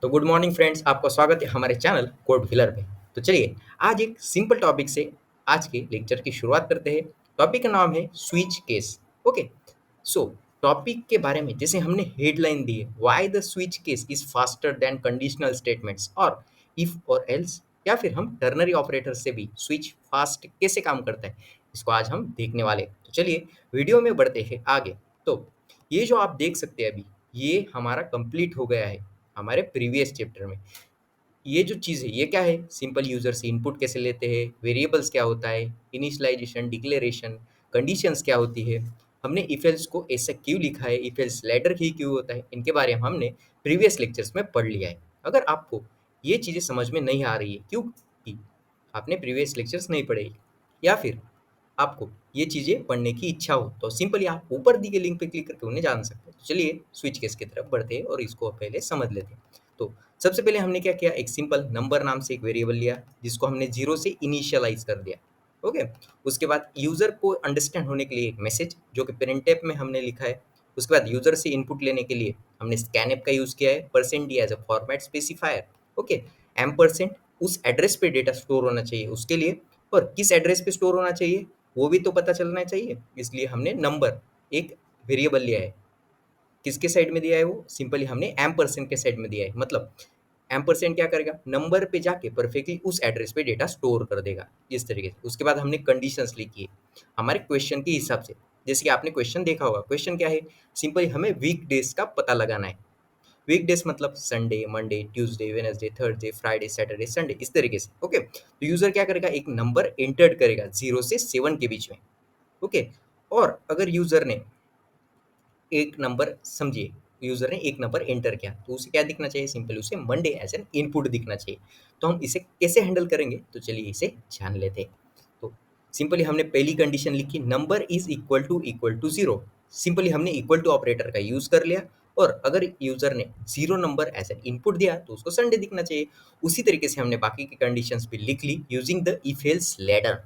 तो good morning friends, आपका स्वागत है हमारे चैनल कोड व्हीलर पे। तो चलिए आज एक सिंपल टॉपिक से आज के लेक्चर की शुरुआत करते हैं। टॉपिक का नाम है स्विच केस। ओके, सो टॉपिक के बारे में जैसे हमने हेडलाइन दी है, why the switch case is faster than conditional statements और इफ और एल्स, या फिर हम टर्नरी ऑपरेटर से भी स्विच फास्ट कैसे काम करता है, इसको आज हम देखने वाले हैं। तो चलिए वीडियो में बढ़ते हैं आगे। तो ये जो आप देख सकते हैं अभी, ये हमारा कंप्लीट हो गया है हमारे प्रीवियस चैप्टर में। ये जो चीज़ है ये क्या है, सिंपल यूजर से इनपुट कैसे लेते हैं, वेरिएबल्स क्या होता है, इनिशियलाइजेशन, डिक्लेरेशन, कंडीशंस क्या होती है, हमने इफ एल्स को ऐसा क्यों लिखा है, इफ एल्स लेटर ही क्यों होता है, इनके बारे में हमने प्रीवियस लेक्चर्स में पढ़ लिया है। अगर आपको ये चीज़ें समझ में नहीं आ रही है क्योंकि आपने प्रीवियस लेक्चर्स नहीं पढ़े, या फिर आपको ये चीज़ें पढ़ने की इच्छा हो, तो सिंपली आप ऊपर दी गई लिंक पे क्लिक करके उन्हें जान सकते हैं। तो चलिए स्विच केस की तरफ बढ़ते हैं और इसको पहले समझ लेते हैं। तो सबसे पहले हमने क्या किया, एक सिंपल नंबर नाम से एक वेरिएबल लिया जिसको हमने जीरो से इनिशियलाइज कर दिया। ओके, उसके बाद यूजर को अंडरस्टैंड होने के लिए एक मैसेज जो कि प्रिंटफ में हमने लिखा है। उसके बाद यूजर से इनपुट लेने के लिए हमने स्कैनएफ का यूज किया है, percent d as a format specifier. Okay, m percent उस एड्रेस पे डेटा स्टोर होना चाहिए उसके लिए, और किस एड्रेस पे स्टोर होना चाहिए वो भी तो पता चलना चाहिए, इसलिए हमने नंबर एक वेरिएबल लिया है। किसके साइड में दिया है, वो सिंपली हमने एम परसेंट के साइड में दिया है। मतलब एम परसेंट क्या करेगा, नंबर पे जाके परफेक्टली उस एड्रेस पे डेटा स्टोर कर देगा, इस तरीके से। उसके बाद हमने कंडीशंस लिखी है हमारे क्वेश्चन के हिसाब से। जैसे कि आपने क्वेश्चन देखा होगा, क्वेश्चन क्या है, सिंपली हमें वीक डेज का पता लगाना है। वीक डेज मतलब Sunday, Monday, Tuesday, Wednesday, Thursday, Friday, Saturday, Sunday, इस तरीके से। ओके, तो यूजर क्या करेगा, एक नंबर एंटर करेगा 0 से 7 के बीच में। ओके, और अगर यूजर ने एक नंबर, समझिए यूजर ने एक नंबर एंटर किया तो उसे क्या दिखना चाहिए, सिंपल उसे मंडे एज एन इनपुट दिखना चाहिए। तो हम इसे कैसे हैंडल करेंगे, तो चलिए इसे जान लेते हैं। तो सिंपली हमने पहली कंडीशन लिखी, number is equal to zero. Simply हमने इक्वल टू ऑपरेटर का यूज कर लिया, और अगर यूजर ने zero number as an input दिया तो उसको संडे दिखना चाहिए। उसी तरीके से हमने बाकी की कंडीशंस भी लिख ली using the if else ladder.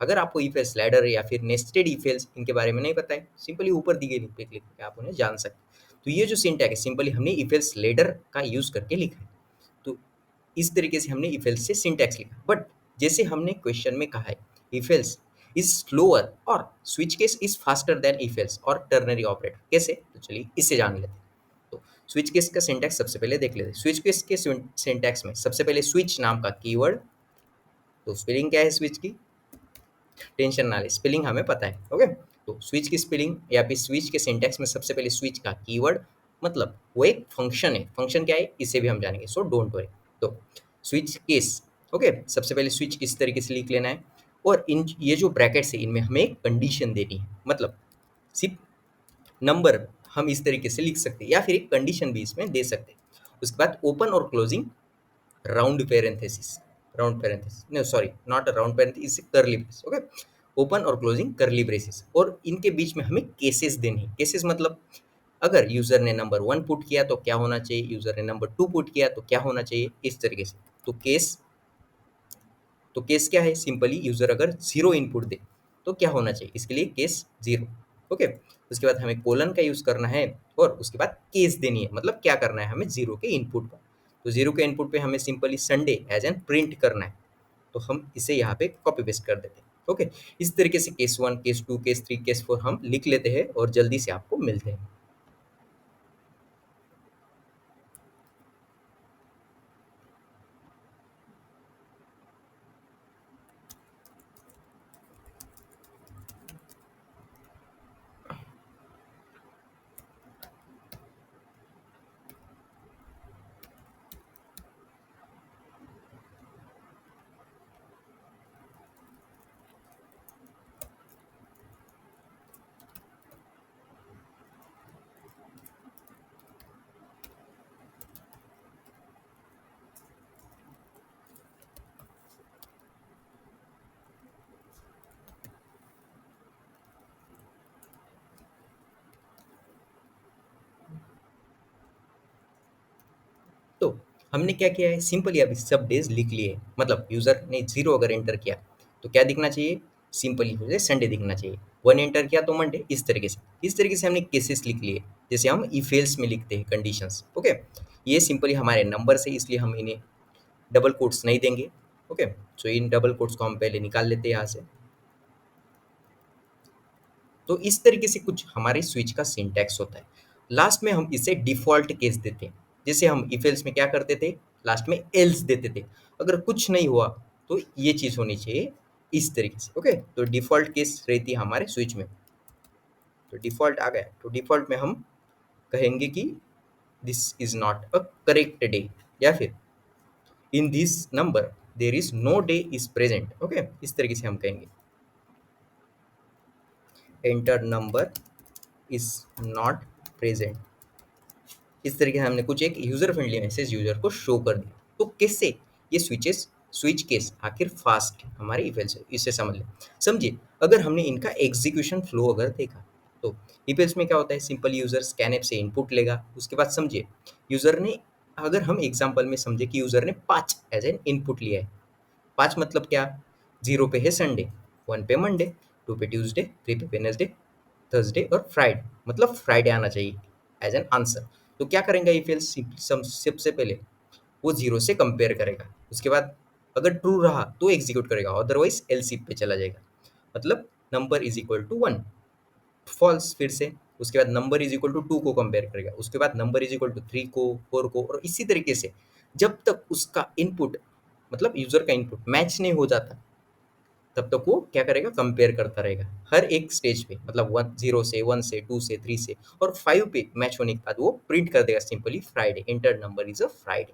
अगर आपको इफ एल्स लैडर या फिर नेस्टेड इफ एल्स इनके बारे में नहीं पता है, सिंपली ऊपर दी गई लिंक पे क्लिक करके आप उन्हें जान सकते हैं। तो ये जो सिंटैक्स है, सिंपली हमने इफ एल्स लैडर का यूज करके लिखा है। तो इस तरीके से हमने इफ एल्स से सिंटैक्स लिखा। बट जैसे हमने क्वेश्चन में कहा है, इफ एल्स इज स्लोअर और switch case is faster than if else और टर्नरी ऑपरेटर, कैसे, तो चलिए इससे जान लेते हैं। तो स्विच केस का सिंटैक्स सबसे पहले देख लेते हैं। स्विच केस के सिंटैक्स में सबसे पहले स्विच नाम का कीवर्ड। तो स्पेलिंग क्या है स्विच की, टेंशन ना ले, स्पेलिंग हमें पता है। ओके, तो स्विच की स्पेलिंग या फिर स्विच के सिंटैक्स में सबसे पहले स्विच का कीवर्ड, मतलब वो एक फंक्शन है। फंक्शन क्या है इसे भी हम जानेंगे, सो डोंट वरी। तो स्विच केस, ओके, सबसे पहले स्विच इस तरीके से लिख लेना है, और इन ये जो ब्रैकेट्स है इनमें हमें एक कंडीशन देनी है। मतलब सिर्फ नंबर हम इस तरीके से लिख सकते हैं, या फिर एक कंडीशन भी इसमें दे सकते हैं। उसके बाद ओपन और closing round parenthesis, round parenthesis, no sorry, not a round parenthesis, curly brace. Okay, open और क्लोजिंग कर्ली ब्रेसेस, और इनके बीच में हमें केसेस देने हैं। केसेस मतलब अगर यूजर ने नंबर 1 पुट किया तो क्या होना चाहिए, यूजर ने नंबर 2 पुट किया तो क्या होना चाहिए, इस तरीके से। तो केस, तो केस क्या है, सिंपली यूजर अगर जीरो इनपुट दे तो क्या होना चाहिए, इसके लिए केस जीरो। ओके, उसके बाद हमें कोलन का यूज करना है, और उसके बाद केस देनी है। मतलब क्या करना है हमें जीरो के इनपुट पर, तो जीरो के इनपुट पे हमें simply Sunday as an print करना है। तो हम इसे यहाँ पे कॉपी पेस्ट कर देते हैं। ओके, इस तरीके से केस 1, केस 2, केस 3, केस 4 हम लिख लेते हैं, और जल्दी से आपको मिलते हैं। तो हमने क्या किया है, सिंपली अभी सब डेज लिख लिए। मतलब यूजर ने जीरो अगर एंटर किया तो क्या दिखना चाहिए, सिंपली मुझे संडे दिखना चाहिए। 1 एंटर किया तो मंडे, इस तरीके से। इस तरीके से हमने केसेस लिख लिए, जैसे हम इफ एल्स में लिखते हैं कंडीशंस। ओके, ये सिंपली हमारे नंबर से, इसलिए हम इन्हें डबल कोट्स नहीं देंगे। Okay, so in double quotes को हम पहले निकाल लेते हैं यहाँ से। तो इस तरीके से कुछ हमारे स्विच का सिंटैक्स होता है। लास्ट में हम इसे डिफ़ॉल्ट केस देते हैं। जैसे हम इफ एल्स में क्या करते थे, लास्ट में एल्स देते थे। अगर कुछ नहीं हुआ तो ये चीज़ होनी चाहिए इस तरीके से। ओके, तो डिफ़ॉल्ट केस रहती है हमारे स्विच में। तो डिफ़ॉल्ट आ गया, तो डिफ़ॉल्ट में हम कहेंगे कि this is not a correct day, या फिर in this number there is no day is present. Okay, इस तरीके से हम कहेंगे। Enter number is not present. इस तरीके से हमने कुछ एक यूज़र फ्रेंडली मैसेज यूज़र को शो कर दिया। तो कैसे ये स्विच केस आखिर फास्ट हमारे इफ एल्स, इसे समझ लें। समझिए, अगर हमने इनका एग्जीक्यूशन फ्लो अगर देखा, तो इफ एल्स में क्या होता है, सिंपल यूज़र स्कैन ऐप से इनपुट लेगा। उसके बाद समझिए, यूज़र ने, अगर हम एग्जांपल में समझे कि यूज़र ने 5 एज एन इनपुट लिया है। 5 मतलब क्या, 0 पे है संडे, 1 पे मंडे, 2 पे ट्यूसडे, 3 पे वेडनेसडे, थर्सडे और फ्राइडे, मतलब फ्राइडे आना चाहिए एज एन आंसर। तो क्या करेंगे इफ एल्स, सबसे पहले वो 0 से कंपेयर करेगा। उसके बाद अगर ट्रू रहा तो एग्जीक्यूट करेगा, अदरवाइज एल्स पे चला जाएगा। मतलब number is equal to 1, false फिर से। उसके बाद नंबर इज इक्वल टू 2 को कंपेयर करेगा। उसके बाद नंबर इज इक्वल टू 3 को, 4 को, और इसी तरीके से जब तक उसका इनपुट, मतलब यूजर का इनपुट मैच नहीं हो जाता, तब तक वो क्या करेगा, कंपेयर करता रहेगा हर एक स्टेज पे। मतलब 0 से, 1 से, 2 से, 3 से, और 5 पे मैच होने के बाद वो प्रिंट कर देगा simply Friday, enter number is a Friday.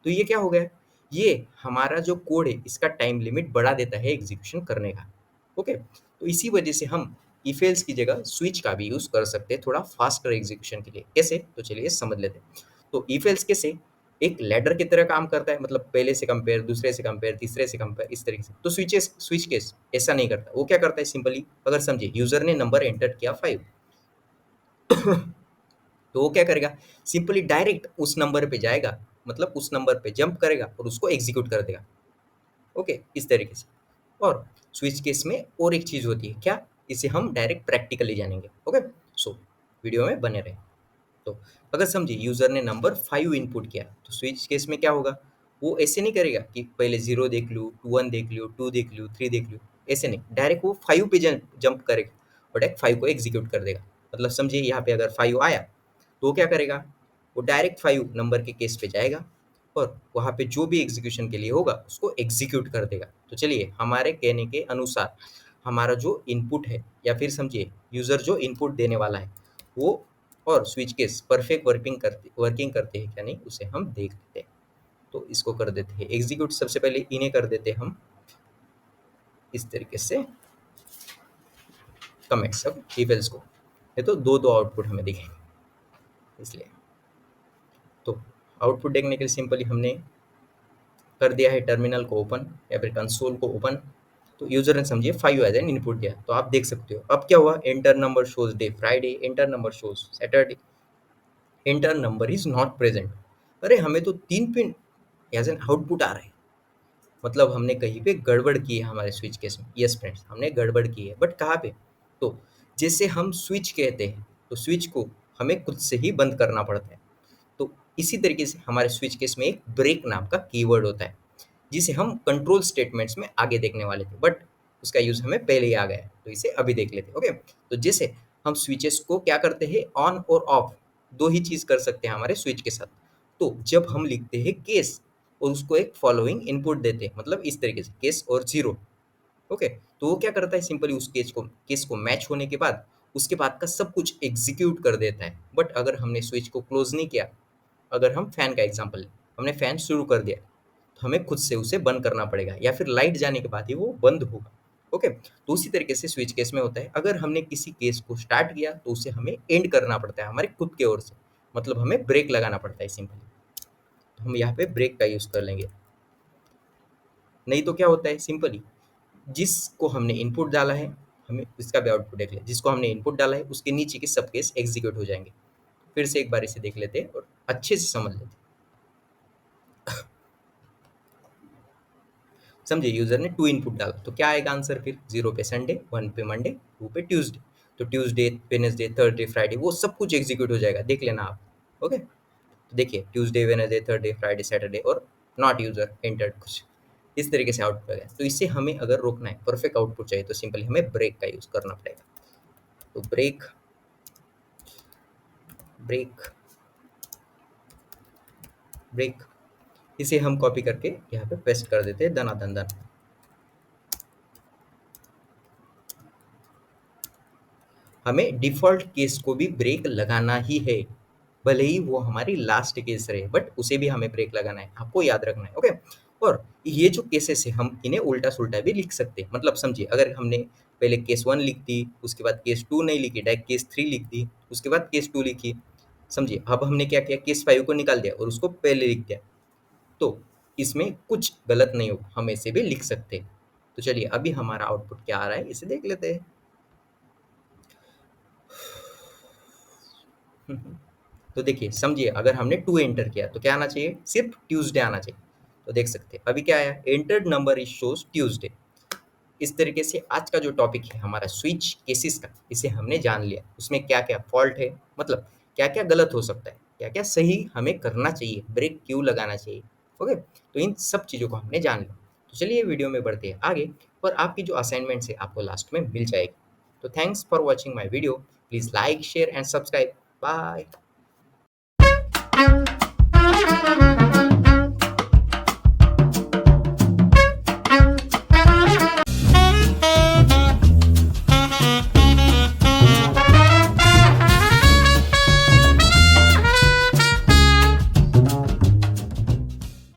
तो ये क्या हो गया, ये हमारा जो कोड है इसका टाइम लिमिट बढ़ा देता है एग्जीक्यूशन करने का। ओके, तो इसी वजह से हम इफ एल्स की जगह स्विच का भी यूज़ कर सकते हैं थोड़ा फास्टर एग्जीक्यूशन के लिए। कैसे, तो चलिए समझ लेते हैं। तो इफ एल्स कैसे एक लैडर की तरह काम करता है, मतलब पहले से कंपेयर, दूसरे से कंपेयर, तीसरे से कंपेयर, इस तरीके से। तो स्विच केस ऐसा नहीं करता। वो क्या करता है, सिंपली अगर समझिए यूजर ने नंबर एंटर किया 5, तो वो क्या करेगा, सिंपली डायरेक्ट उस नंबर पे जाएगा, मतलब उस नंबर पे जंप करेगा और उसको एग्जीक्यूट कर देगा। ओके, इस तरीके से। और स्विच केस में और एक चीज़ होती है क्या, इसे हम डायरेक्ट प्रैक्टिकली जानेंगे। ओके, सो वीडियो में बने रहे। तो अगर समझिए यूज़र ने नंबर 5 इनपुट किया, तो स्विच केस में क्या होगा, वो ऐसे नहीं करेगा कि पहले 0 देख लूँ, 1 देख लूँ, 2 देख लूँ, 3 देख लूँ, ऐसे नहीं। डायरेक्ट वो 5 पे जंप करेगा और डायरेक्ट 5 को एग्जीक्यूट कर देगा। मतलब समझिए यहाँ पे अगर 5 आया, तो वो क्या करेगा, वो डायरेक्ट 5 नंबर के केस पे जाएगा और वहाँ पे जो भी एग्जीक्यूशन के लिए होगा उसको एग्जीक्यूट कर देगा। तो चलिए, हमारे कहने के अनुसार हमारा जो इनपुट है, या फिर समझिए यूज़र जो इनपुट देने वाला है, वो और स्विच केस परफेक्ट वर्किंग करते हैं क्या नहीं, उसे हम देख लेते हैं। तो इसको कर देते हैं एग्जीक्यूट। सबसे पहले इन्हें कर देते हैं हम इस तरीके से कमेंट्स, अब इवेल्स को। ये तो दो दो आउटपुट हमें दिखेंगे, इसलिए तो आउटपुट देखने के लिए सिंपली हमने कर दिया है टर्मिनल को ओपन, या फिर कंसोल को ओपन। तो यूजर ने समझिए 5 एज एन इनपुट दिया, तो आप देख सकते हो अब क्या हुआ, enter number shows day Friday, enter number shows Saturday, enter number is not present. अरे हमें तो 3 पिन एज एन आउटपुट आ रहा है, मतलब हमने कहीं पे गड़बड़ की है हमारे स्विच केस में। यस फ्रेंड्स, हमने गड़बड़ की है, बट कहाँ पे, तो जैसे हम स्विच कहते हैं, तो स्विच को हमें खुद से ही बंद करना पड़ता है। तो इसी तरीके से हमारे स्विच केस में एक ब्रेक नाम का कीवर्ड होता है, जिसे हम कंट्रोल स्टेटमेंट्स में आगे देखने वाले थे, बट उसका यूज़ हमें पहले ही आ गया है, तो इसे अभी देख लेते हैं। ओके, तो जैसे हम स्विचेस को क्या करते हैं, ऑन और ऑफ दो ही चीज़ कर सकते हैं हमारे स्विच के साथ। तो जब हम लिखते हैं केस और उसको एक फॉलोइंग इनपुट देते हैं, मतलब इस तरीके से केस और जीरो। ओके, तो वो क्या करता है, सिंपली उस केस को मैच होने के बाद उसके बाद का सब कुछ एग्जीक्यूट कर देता है। बट अगर हमने स्विच को क्लोज नहीं किया, अगर हम फैन का एग्जांपल लें, हमने फैन शुरू कर दिया, तो हमें खुद से उसे बंद करना पड़ेगा, या फिर लाइट जाने के बाद ही वो बंद होगा। ओके, तो उसी तरीके से स्विच केस में होता है, अगर हमने किसी केस को स्टार्ट किया तो उसे हमें एंड करना पड़ता है हमारे खुद के ओर से, मतलब हमें ब्रेक लगाना पड़ता है सिंपली। तो हम यहाँ पे ब्रेक का यूज़ कर लेंगे। नहीं तो क्या होता है, सिंपली जिसको हमने इनपुट डाला है, हमें इसका भी आउटपुट देख लें, जिसको हमने इनपुट डाला है उसके नीचे के सब केस एग्जीक्यूट हो जाएंगे। फिर से एक बार इसे देख लेते हैं और अच्छे से समझ लेते हैं। समझिए यूजर ने 2 इनपुट डाला, तो क्या आएगा आंसर, फिर 0 पे संडे, 1 पे मंडे, 2 पे ट्यूसडे। तो ट्यूसडे, वेडनेसडे, थर्सडे, फ्राइडे, वो सब कुछ एग्जीक्यूट हो जाएगा, देख लेना आप। ओके, तो देखिए Tuesday, Wednesday, Thursday, Friday, Saturday और नॉट यूजर एंटर्ड, कुछ इस तरीके से आउटपुट आएगा। तो इससे हमें अगर रोकना है, परफेक्ट आउटपुट चाहिए, तो सिंपली हमें ब्रेक का यूज़ करना पड़ेगा। तो ब्रेक, ब्रेक, ब्रेक, इसे हम कॉपी करके यहाँ पे पेस्ट कर देते हैं दनादन दन। हमें डिफ़ॉल्ट केस को भी ब्रेक लगाना ही है, भले ही वो हमारी लास्ट केस रहे, बट उसे भी हमें ब्रेक लगाना है, आपको याद रखना है, ओके। और ये जो केसेस है हम इन्हें उल्टा सुल्टा भी लिख सकते हैं। मतलब समझिए, अगर हमने पहले केस 1 लिख दी, उसके बाद केस 2 नहीं लिखी, डायरेक्ट केस 3 लिख दी, उसके बाद केस 2 लिखी, समझिए। अब हमने क्या किया, केस 5 को निकाल दिया और उसको पहले लिख दिया, तो इसमें कुछ गलत नहीं होगा, हम ऐसे भी लिख सकते हैं। तो चलिए अभी हमारा आउटपुट क्या आ रहा है इसे देख लेते हैं। तो देखिए, समझिए, अगर हमने 2 एंटर किया तो क्या आना चाहिए, सिर्फ ट्यूसडे आना चाहिए। तो देख सकते हैं अभी क्या आया, entered number is shows Tuesday. इस तरीके से आज का जो टॉपिक है हमारा स्विच केसेस का, इसे हमने जान लिया। उसमें क्या क्या फॉल्ट है, मतलब क्या क्या गलत हो सकता है, क्या क्या सही हमें करना चाहिए, ब्रेक क्यों लगाना चाहिए, ओके। तो इन सब चीज़ों को हमने जान लिया। तो चलिए वीडियो में बढ़ते हैं आगे, और आपकी जो असाइनमेंट्स है आपको लास्ट में मिल जाएगी। तो thanks for watching my video, please like, share and subscribe. Bye.